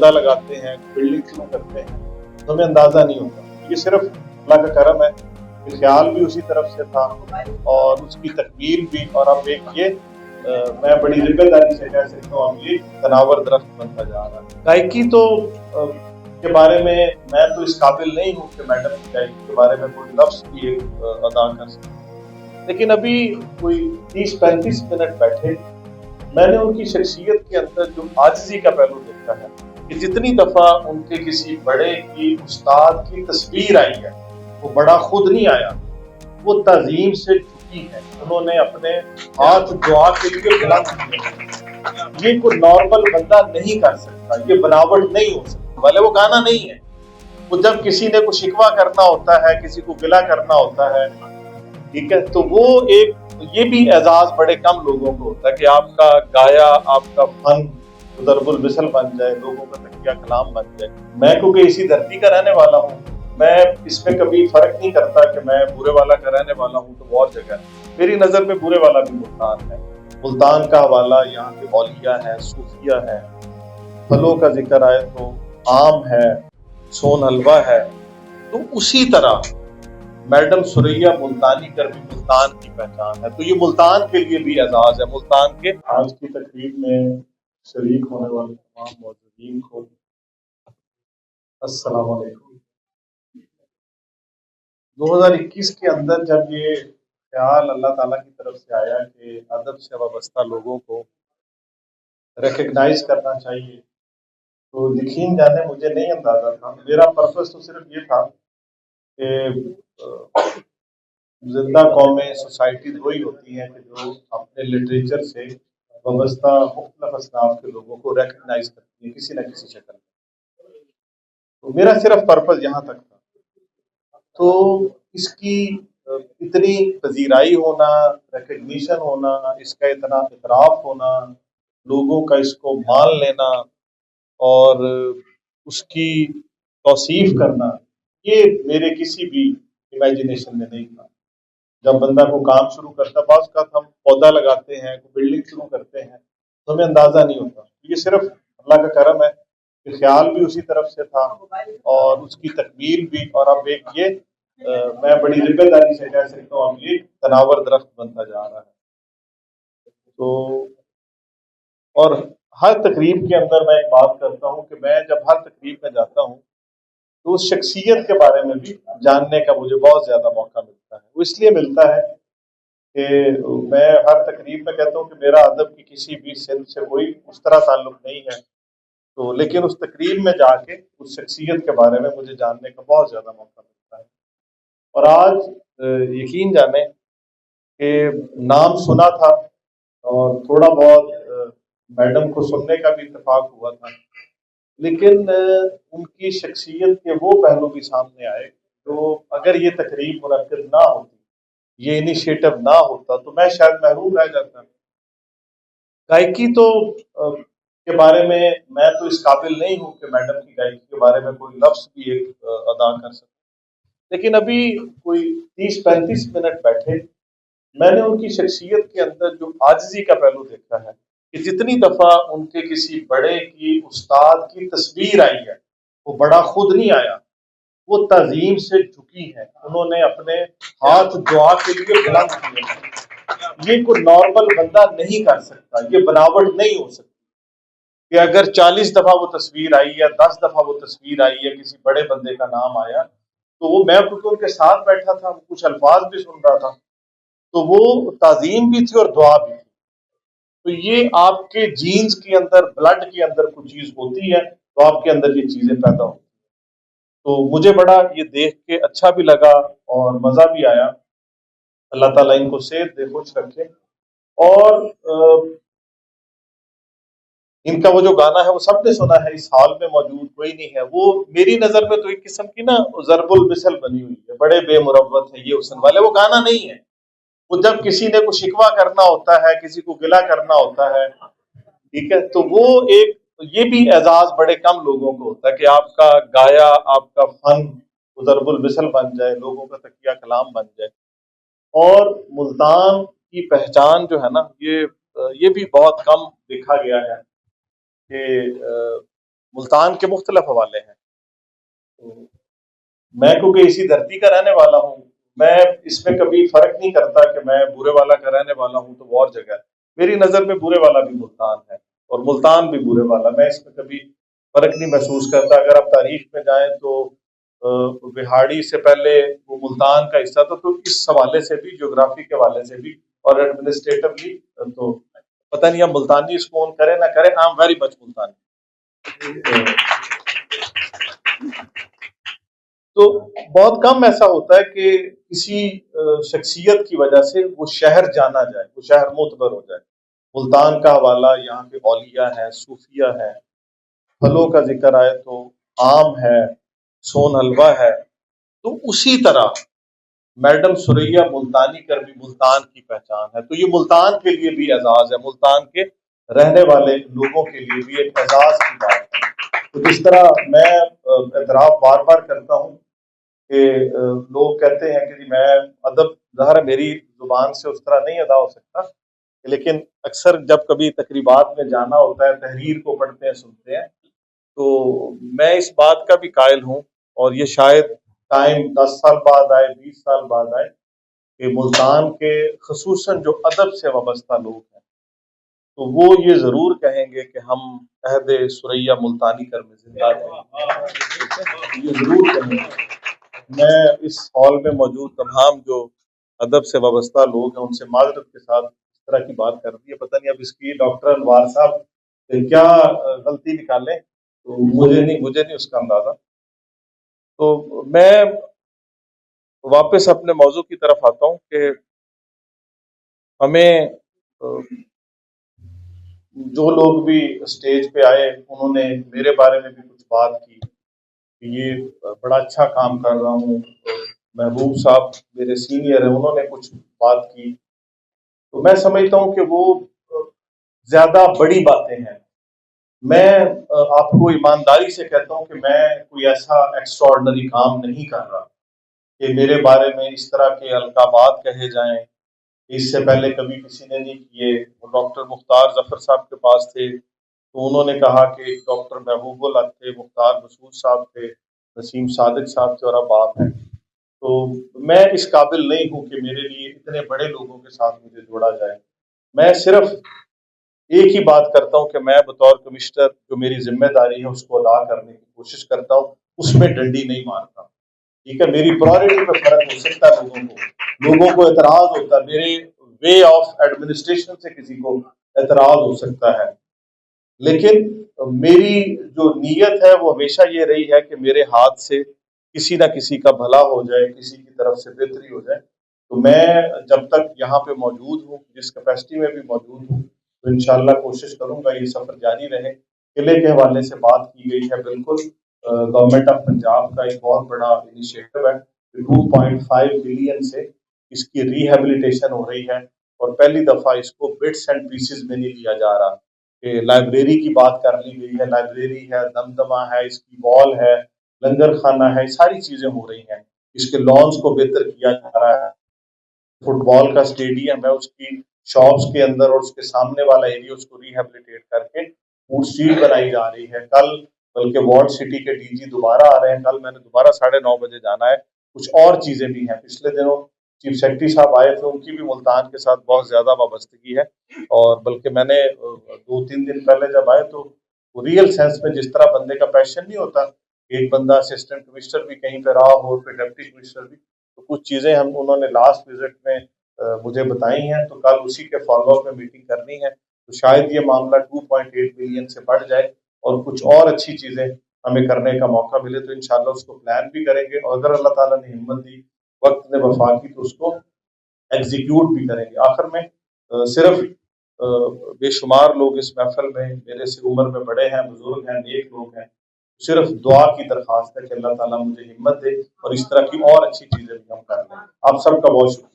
پودا لگاتے ہیں، بلڈنگ شروع کرتے ہیں تو ہمیں اندازہ نہیں ہوتا. یہ صرف اللہ کا کرم ہے کہ خیال بھی اسی طرف سے تھا اور اس کی تکمیل بھی. اور اب ایک یہ میں بڑی ذمہ داری سے کہہ سکتا ہوں اب یہ تناور درخت بنتا جا رہا ہے. گائیکی تو کے بارے میں تو اس قابل نہیں ہوں کہ میڈم کی گائیکی کے بارے میں کوئی لفظ بھی ادا کر سکوں، لیکن ابھی کوئی 30-35 منٹ بیٹھے میں نے ان کی شخصیت کے اندر جو عاجزی کا پہلو دیکھا ہے کہ جتنی دفعہ ان کے کسی بڑے کی استاد کی تصویر آئی ہے وہ بڑا خود نہیں آیا، وہ تعظیم سے جھکی ہے، انہوں نے اپنے ہاتھ دعا کے لیے بلند کیے. یہ کوئی نارمل بندہ نہیں کر سکتا، یہ بناوٹ نہیں ہو سکتی. بھلے وہ گانا نہیں ہے، وہ جب کسی نے کوئی شکوہ کرنا ہوتا ہے، کسی کو گلہ کرنا ہوتا ہے، ٹھیک ہے، تو وہ ایک یہ بھی اعزاز بڑے کم لوگوں کو ہوتا ہے کہ آپ کا گایا، آپ کا فن ضرب المثل بن جائے، لوگوں کا تکیہ کلام بن جائے. میں کیونکہ اسی دھرتی کا رہنے والا ہوں، میں اس میں کبھی فرق نہیں کرتا کہ میں بورے والا کا رہنے والا ہوں تو وہ اور جگہ ہے. میری نظر میں بورے والا بھی ملتان ہے. ملتان کا حوالہ یہاں کے اولیاء ہے، صوفیہ ہے، پھلوں کا ذکر آئے تو آم ہے، سون حلوہ ہے. تو اسی طرح میڈم ثریا ملتانی کر بھی ملتان کی پہچان ہے. تو یہ ملتان کے لیے بھی اعزاز ہے. ملتان کے آج کی تقریب میں شریک ہونے والے تمام موجودین کو السلام علیکم. 2021 کے اندر جب یہ خیال اللہ تعالیٰ کی طرف سے آیا کہ ادب سے وابستہ لوگوں کو ریکگنائز کرنا چاہیے تو یقین جانے مجھے نہیں اندازہ تھا. میرا پرپس تو صرف یہ تھا کہ زندہ قومیں سوسائٹی وہی ہوتی ہیں کہ جو اپنے لٹریچر سے وابستہ مختلف اصناف کے لوگوں کو ریکگنائز کرتی ہیں کسی نہ کسی شکل میں. تو میرا صرف پرپس یہاں تک تھا. تو اس کی اتنی پذیرائی ہونا، ریکگنیشن ہونا، اس کا اتنا اعتراف ہونا، لوگوں کا اس کو مان لینا اور اس کی توصیف کرنا، یہ میرے کسی بھی امیجنیشن میں نہیں تھا. جب بندہ کو کام شروع کرتا، بعض کا ہم پودا لگاتے ہیں، بلڈنگ شروع کرتے ہیں تو ہمیں اندازہ نہیں ہوتا. یہ صرف اللہ کا کرم ہے کہ خیال بھی اسی طرف سے تھا اور اس کی تکمیل بھی. اور اب ایک یہ میں بڑی ذمہ داری سے کہہ سکتا ہوں اب یہ تناور درخت بنتا جا رہا ہے. تو اور ہر تقریب کے اندر میں ایک بات کرتا ہوں کہ میں جب ہر تقریب میں جاتا ہوں تو اس شخصیت کے بارے میں بھی جاننے کا مجھے بہت زیادہ موقع ملتا ہے. وہ اس لیے ملتا ہے کہ میں ہر تقریب میں کہتا ہوں کہ میرا ادب کی کسی بھی سند سے کوئی اس طرح تعلق نہیں ہے، تو لیکن اس تقریب میں جا کے اس شخصیت کے بارے میں مجھے جاننے کا بہت زیادہ موقع ملتا ہے. اور آج یقین جانیں کہ نام سنا تھا اور تھوڑا بہت میڈم کو سننے کا بھی اتفاق ہوا تھا، لیکن ان کی شخصیت کے وہ پہلو بھی سامنے آئے تو اگر یہ تقریب منعقد نہ ہوتی، یہ انیشیٹو نہ ہوتا تو میں شاید محروم رہ جاتا. گائیکی تو کے بارے میں تو اس قابل نہیں ہوں کہ میڈم کی گائیکی کے بارے میں کوئی لفظ بھی ادا کر سکوں، لیکن ابھی کوئی 30-35 منٹ بیٹھے میں نے ان کی شخصیت کے اندر جو عاجزی کا پہلو دیکھا ہے کہ جتنی دفعہ ان کے کسی بڑے کی استاد کی تصویر آئی ہے وہ بڑا خود نہیں آیا، وہ تعظیم سے جھکی ہے، انہوں نے اپنے ہاتھ دعا کے لیے بلند کیے. یہ کوئی نارمل بندہ نہیں کر سکتا، یہ بناوٹ نہیں ہو سکتی کہ اگر 40 دفعہ وہ تصویر آئی ہے، 10 دفعہ وہ تصویر آئی ہے، کسی بڑے بندے کا نام آیا تو وہ میں کیونکہ ان کے ساتھ بیٹھا تھا، کچھ الفاظ بھی سن رہا تھا تو وہ تعظیم بھی تھی اور دعا بھی تھی. تو یہ آپ کے جینز کے اندر، بلڈ کے اندر کوئی چیز ہوتی ہے تو آپ کے اندر یہ چیزیں پیدا ہوتی. تو مجھے بڑا یہ دیکھ کے اچھا بھی لگا اور مزہ بھی آیا. اللہ تعالیٰ ان کو صحت دے، خوش رکھے. اور ان کا وہ جو گانا ہے وہ سب نے سنا ہے، اس حال میں موجود کوئی نہیں ہے. وہ میری نظر میں تو ایک قسم کی نا ضرب المثل بنی ہوئی ہے، بڑے بے مروت ہے یہ حسن والے. وہ گانا نہیں ہے، وہ جب کسی نے کوئی شکوہ کرنا ہوتا ہے، کسی کو گلہ کرنا ہوتا ہے، ٹھیک ہے، تو وہ ایک یہ بھی اعزاز بڑے کم لوگوں کو ہوتا ہے کہ آپ کا گایا، آپ کا فن ضرب المثل بن جائے، لوگوں کا تکیہ کلام بن جائے. اور ملتان کی پہچان جو ہے نا یہ بھی بہت کم دیکھا گیا ہے کہ ملتان کے مختلف حوالے ہیں. تو میں کیونکہ اسی دھرتی کا رہنے والا ہوں، میں اس میں کبھی فرق نہیں کرتا کہ میں بورے والا کا رہنے والا ہوں تو وہ اور جگہ ہے. میری نظر میں بورے والا بھی ملتان ہے اور ملتان بھی بورے والا. میں اس میں کبھی فرق نہیں محسوس کرتا. اگر آپ تاریخ میں جائیں تو بہاڑی سے پہلے وہ ملتان کا حصہ تھا، تو اس حوالے سے بھی، جغرافی کے حوالے سے بھی اور ایڈمنسٹریٹولی تو پتہ نہیں اب ملتانی اس کو کرے نہ کرے، I am very much Multani. تو بہت کم ایسا ہوتا ہے کہ کسی شخصیت کی وجہ سے وہ شہر جانا جائے، وہ شہر معتبر ہو جائے. ملتان کا حوالہ یہاں کے اولیاء ہے، صوفیہ ہے. پھلوں کا ذکر آئے تو آم ہے، سون حلوہ ہے. تو اسی طرح میڈم ثریا ملتانی کر بھی ملتان کی پہچان ہے. تو یہ ملتان کے لیے بھی اعزاز ہے، ملتان کے رہنے والے لوگوں کے لیے بھی ایک اعزاز کی بات ہے. تو جس طرح میں اعتراف بار بار کرتا ہوں کہ لوگ کہتے ہیں کہ جی میں ادب ظاہر میری زبان سے اس طرح نہیں ادا ہو سکتا، لیکن اکثر جب کبھی تقریبات میں جانا ہوتا ہے، تحریر کو پڑھتے ہیں، سنتے ہیں، تو میں اس بات کا بھی قائل ہوں، اور یہ شاید ٹائم 10 سال بعد آئے، 20 سال بعد آئے، کہ ملتان کے خصوصاً جو ادب سے وابستہ لوگ ہیں تو وہ یہ ضرور کہیں گے کہ ہم عہد ثریا ملتانی کر میں زندہ ہیں. یہ ضرور کہیں گے. میں اس ہال میں موجود تمام جو ادب سے وابستہ لوگ ہیں ان سے معذرت کے ساتھ اس طرح کی بات کر دی ہے. پتہ نہیں اب اس کی ڈاکٹر انوار صاحب کیا غلطی نکالیں، تو مجھے نہیں اس کا اندازہ. تو میں واپس اپنے موضوع کی طرف آتا ہوں کہ ہمیں جو لوگ بھی اسٹیج پہ آئے انہوں نے میرے بارے میں بھی کچھ بات کی کہ یہ بڑا اچھا کام کر رہا ہوں. محبوب صاحب میرے سینئر ہیں، انہوں نے کچھ بات کی. تو میں سمجھتا ہوں کہ وہ زیادہ بڑی باتیں ہیں. میں آپ کو ایمانداری سے کہتا ہوں کہ میں کوئی ایسا ایکسٹراڈنری کام نہیں کر رہا کہ میرے بارے میں اس طرح کے القابات کہے جائیں. اس سے پہلے کبھی کسی نے نہیں کیے. وہ ڈاکٹر مختار ظفر صاحب کے پاس تھے تو انہوں نے کہا کہ ڈاکٹر محبوب الحق تھے، مختار مسعود صاحب تھے، نسیم صادق صاحب تھے، اور اب آپ ہیں. تو میں اس قابل نہیں ہوں کہ میرے لیے اتنے بڑے لوگوں کے ساتھ مجھے جوڑا جائے. میں صرف ایک ہی بات کرتا ہوں کہ میں بطور کمشنر جو میری ذمہ داری ہے اس کو ادا کرنے کی کوشش کرتا ہوں، اس میں ڈنڈی نہیں مارتا. ٹھیک ہے، میری پرائرٹی پہ فرق ہو سکتا ہے، لوگوں کو اعتراض ہوتا ہے، میرے وے آف ایڈمنسٹریشن سے کسی کو اعتراض ہو سکتا ہے، لیکن میری جو نیت ہے وہ ہمیشہ یہ رہی ہے کہ میرے ہاتھ سے کسی نہ کسی کا بھلا ہو جائے، کسی کی طرف سے بہتری ہو جائے. تو میں جب تک یہاں پہ موجود ہوں، جس کیپیسٹی میں بھی موجود ہوں، تو انشاءاللہ کوشش کروں گا یہ سفر جاری رہے. قلعے کے حوالے سے بات کی گئی ہے، بالکل گورنمنٹ آف پنجاب کا ایک بہت بڑا انیشیٹو ہے. 2.5 بلین سے اس کی ریہیبلیٹیشن ہو رہی ہے، اور پہلی دفعہ اس کو بٹس اینڈ پیسز میں نہیں لیا جا رہا. کہ لائبریری کی بات کر لی گئی ہے، لائبریری ہے، دمدمہ ہے، اس کی وال ہے، لنگر خانہ ہے، ساری چیزیں ہو رہی ہیں. اس کے لانس کو بہتر کیا جا رہا ہے. فٹ بال کا اسٹیڈیم ہے، اس کی شاپس کے اندر اور اس کے سامنے والا ایریا اس کو ریہیبلیٹیٹ کر کے فوڈ اسٹریٹ بنائی جا رہی ہے. کل بلکہ وارڈ سٹی کے ڈی جی دوبارہ آ رہے ہیں، کل میں نے دوبارہ 9:30 بجے جانا ہے. کچھ اور چیزیں بھی ہیں. پچھلے دنوں چیف سیکرٹری صاحب آئے تھے، ان کی بھی ملتان کے ساتھ بہت زیادہ وابستگی ہے. اور بلکہ میں نے 2-3 دن پہلے جب آئے تو ریئل سینس میں جس طرح بندے کا پیشن نہیں ہوتا، ایک بندہ اسسٹنٹ کمشنر بھی کہیں پہ رہا ہو، پھر ڈپٹی کمشنر بھی، تو کچھ چیزیں انہوں نے لاسٹ وزٹ میں مجھے بتائی ہیں. تو کل اسی کے فالو اپ میں میٹنگ کرنی ہے. تو شاید یہ معاملہ 2.8 بلین سے بڑھ جائے اور کچھ اور اچھی چیزیں ہمیں کرنے کا موقع ملے تو انشاءاللہ اس کو پلان بھی کریں گے، اور اگر اللہ تعالیٰ نے ہمت دی، وقت نے وفا کی، تو اس کو ایگزیکیوٹ بھی کریں گے. آخر میں صرف بے شمار لوگ اس محفل میں میرے سے عمر میں بڑے ہیں، بزرگ ہیں، نیک لوگ ہیں. صرف دعا کی درخواست ہے کہ اللہ تعالیٰ مجھے ہمت دے اور اس طرح کی اور اچھی چیزیں بھی ہم کر لیں. آپ سب کا بہت شکریہ.